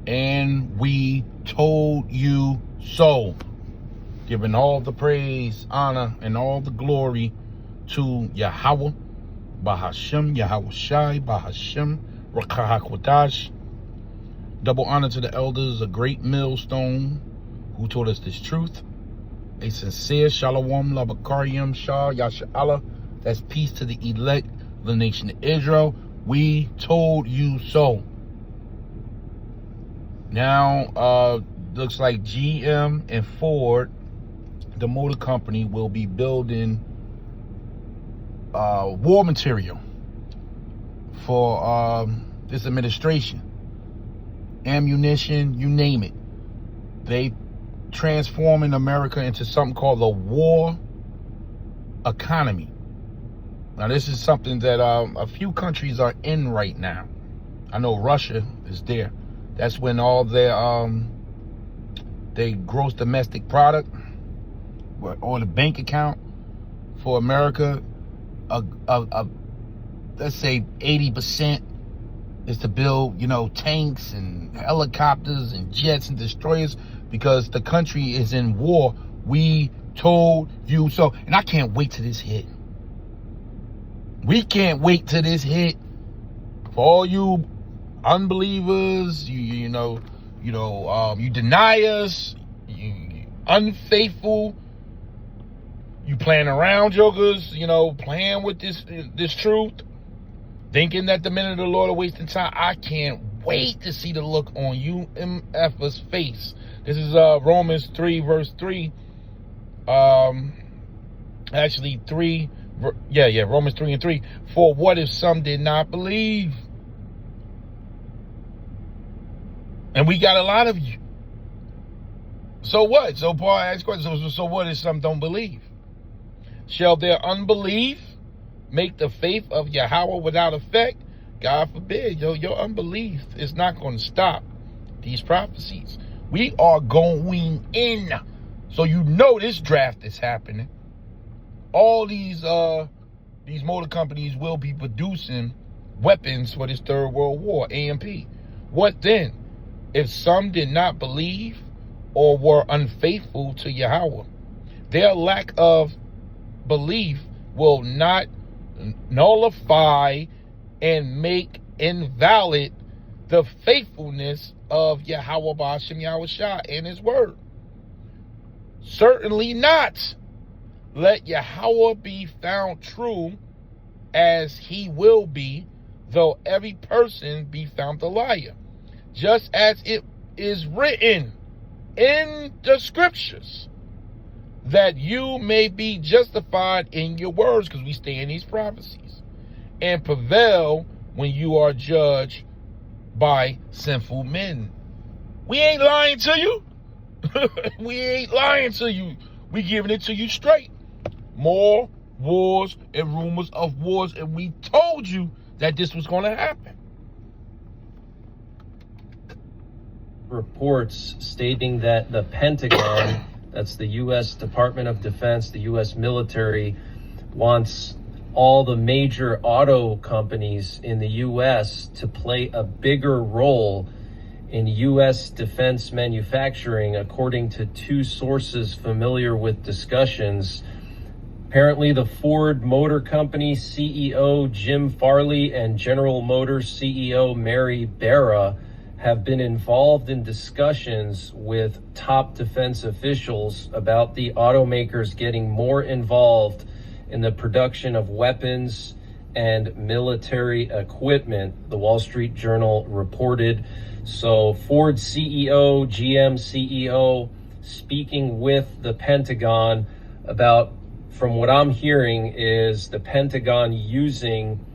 and we told you so. Giving all the praise, honor, and all the glory to Yahweh, Bahashem, Yahweh Shai, Bahashem, Rakahakwadash. Double honor to the elders, a great millstone who taught us this truth. A sincere Shalom, Labakariam, Shah, Yasha'Allah. That's peace to the elect of the nation of Israel. We told you so. Now, looks like GM and Ford, the motor company, will be building war material for this administration. Ammunition, you name it. They transforming America into something called the war economy. Now, this is something that a few countries are in right now. I know Russia is there. That's when all their gross domestic product or the bank account for America, let's say 80% is to build, tanks and helicopters and jets and destroyers, because the country is in war. We told you so. And I can't wait till this hit. We can't wait till this hit. For all you unbelievers, you deny us, you unfaithful, you playing around, jokers, playing with this truth, thinking that the men of the Lord are wasting time. I can't wait to see the look on UMF's face. This is Romans 3 verse 3. Actually 3. Romans 3 and 3. For what if some did not believe? And we got a lot of you. So what? So Paul asks questions. So what if some don't believe? Shall their unbelief make the faith of Yahweh without effect? God forbid. Your unbelief is not going to stop these prophecies. We are going in. So this draft is happening. All these motor companies will be producing weapons for this third world war, AMP. What then? If some did not believe or were unfaithful to Yahweh, their lack of belief will not nullify and make invalid the faithfulness of Yahweh Ba'ashem Yahweh Shah and his word. Certainly not. Let Yahweh be found true as he will be, though every person be found a liar. Just as it is written in the scriptures, that you may be justified in your words, because we stay in these prophecies, and prevail when you are judged by sinful men. We ain't lying to you. We ain't lying to you. We giving it to you straight. More wars and rumors of wars, and we told you that this was going to happen. Reports stating that the Pentagon, that's the U.S. Department of Defense, the U.S. military, wants all the major auto companies in the U.S. to play a bigger role in U.S. defense manufacturing, according to two sources familiar with discussions. Apparently, the Ford Motor Company CEO Jim Farley and General Motors CEO Mary Barra have been involved in discussions with top defense officials about the automakers getting more involved in the production of weapons and military equipment, the Wall Street Journal reported. So Ford CEO, GM CEO, speaking with the Pentagon about, from what I'm hearing, is the Pentagon using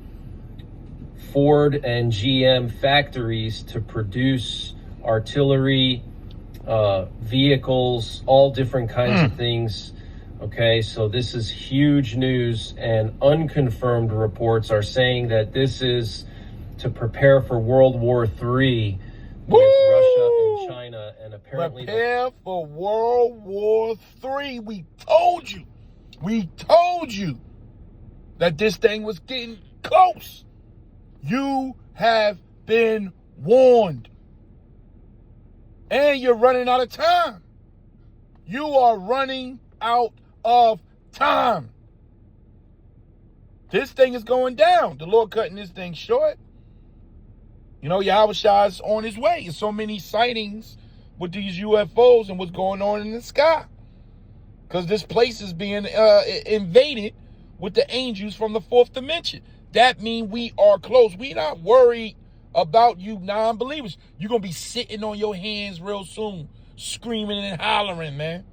Ford and GM factories to produce artillery, vehicles, all different kinds of things. Okay, so this is huge news, and unconfirmed reports are saying that this is to prepare for World War III with Russia and China, and apparently prepare for World War III. We told you that this thing was getting close. You have been warned. And you're running out of time. You are running out of time. This thing is going down. The Lord cutting this thing short. You know, Yahweh Shai is on his way. There's so many sightings with these UFOs and what's going on in the sky. Because this place is being invaded with the angels from the fourth dimension. That means we are close. We're not worried about you non-believers. You're going to be sitting on your hands real soon, screaming and hollering, man.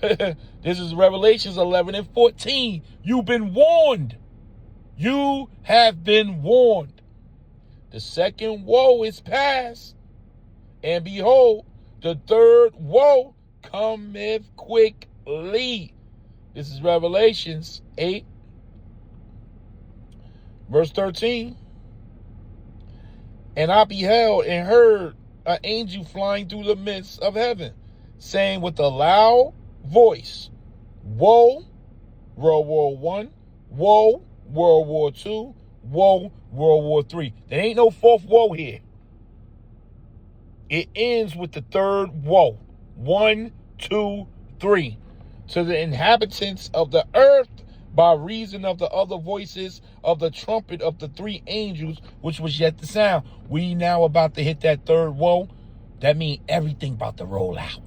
This is Revelations 11 and 14. You've been warned. You have been warned. The second woe is past. And behold, the third woe cometh quickly. This is Revelations 8, verse 13. And I beheld and heard an angel flying through the midst of heaven, saying with a loud voice, Woe, World War I, woe, World War II, woe, World War III. There ain't no fourth woe here. It ends with the third woe. 1, 2, 3. To the inhabitants of the earth, by reason of the other voices of the trumpet of the three angels, which was yet to sound. We now about to hit that third woe. That means everything about to roll out.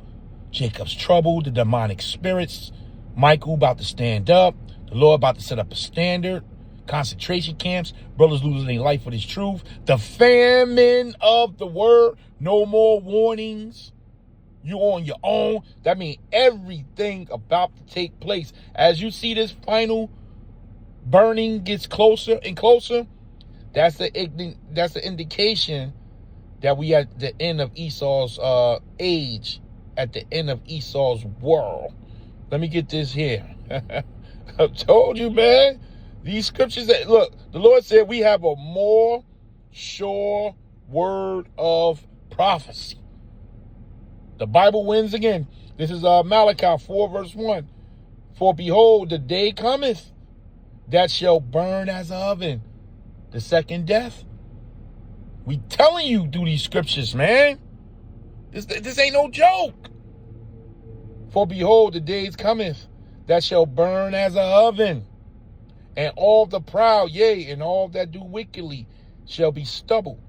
Jacob's trouble, the demonic spirits, Michael about to stand up, the Lord about to set up a standard, concentration camps, brothers losing their life for this truth, the famine of the word, no more warnings. You on your own. That means everything about to take place. As you see this final burning gets closer and closer, that's the indication that we at the end of Esau's age, at the end of Esau's world. Let me get this here. I told you, man. These scriptures that look, the Lord said we have a more sure word of prophecy. The Bible wins again. This is Malachi 4 verse 1. For behold, the day cometh that shall burn as an oven. The second death. We telling you through these scriptures, man. This ain't no joke. For behold, the days cometh that shall burn as an oven. And all the proud, yea, and all that do wickedly shall be stubble.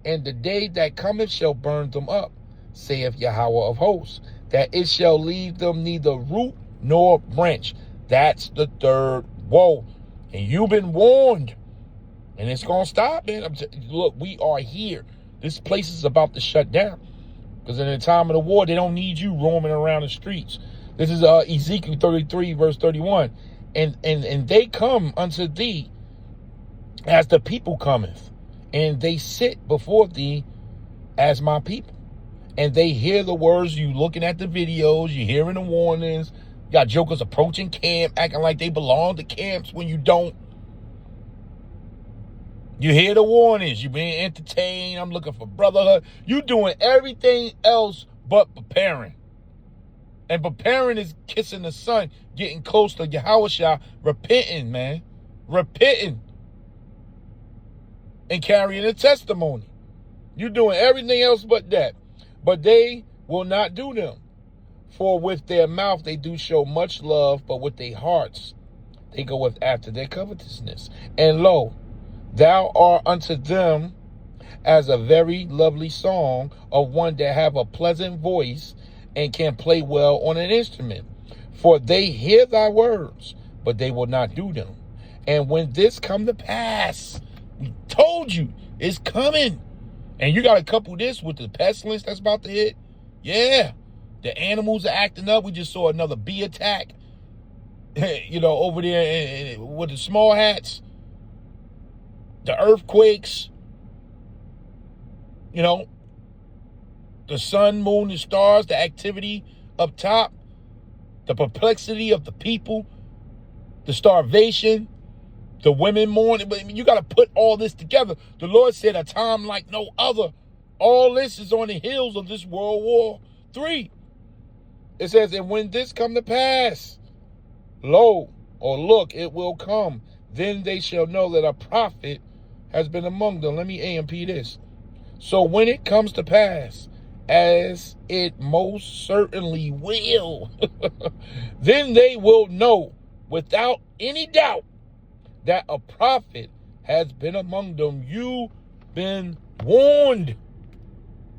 And the day that cometh shall burn them up, saith Yahweh of hosts, that it shall leave them neither root nor branch. That's the third woe. And you've been warned. And it's going to stop, man. Look, we are here. This place is about to shut down. Because in the time of the war, they don't need you roaming around the streets. This is Ezekiel 33, verse 31. And they come unto thee as the people cometh. And they sit before thee as my people. And they hear the words, you looking at the videos, you hearing the warnings. You got jokers approaching camp, acting like they belong to camps when you don't. You hear the warnings, you being entertained, I'm looking for brotherhood. You doing everything else but preparing. And preparing is kissing the sun, getting close to Yahweh Shai, repenting, man. Repenting. And carrying a testimony. You're doing everything else but that. But they will not do them. For with their mouth they do show much love, but with their hearts they goeth after their covetousness. And lo, thou art unto them as a very lovely song of one that have a pleasant voice and can play well on an instrument. For they hear thy words, but they will not do them. And when this come to pass, we told you it's coming. And you got to couple this with the pestilence that's about to hit. Yeah. The animals are acting up. We just saw another bee attack. You know, over there with the small hats. The earthquakes. You know. The sun, moon, and stars. The activity up top. The perplexity of the people. The starvation. The women mourning. But you got to put all this together. The Lord said a time like no other. All this is on the heels of this World War III. It says, and when this come to pass, lo, or look, it will come. Then they shall know that a prophet has been among them. Let me AMP this. So when it comes to pass, as it most certainly will, then they will know without any doubt that a prophet has been among them. You've been warned.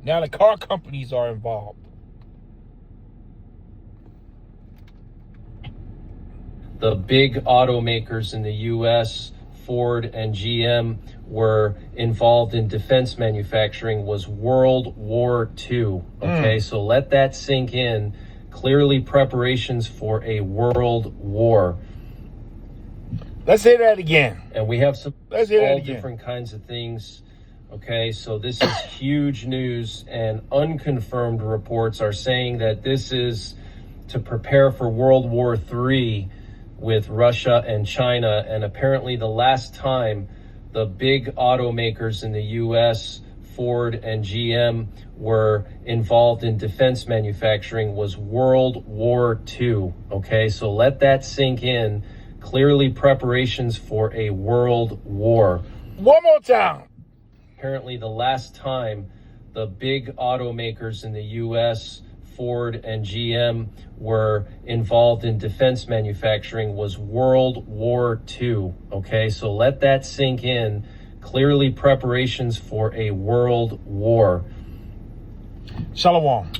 Now the car companies are involved. The big automakers in the U.S., Ford and GM, were involved in defense manufacturing was World War II. Okay, so let that sink in. Clearly preparations for a world war. Let's say that again. And we have some Let's say that all again. different kinds of things. Okay, so this is huge news, and unconfirmed reports are saying that this is to prepare for World War III with Russia and China. And apparently the last time the big automakers in the US, Ford and GM, were involved in defense manufacturing was World War II. Okay, so let that sink in. Clearly preparations for a world war. One more time. Apparently the last time the big automakers in the US, Ford and GM, were involved in defense manufacturing was World War II. Okay, so let that sink in. Clearly preparations for a world war. Shalom.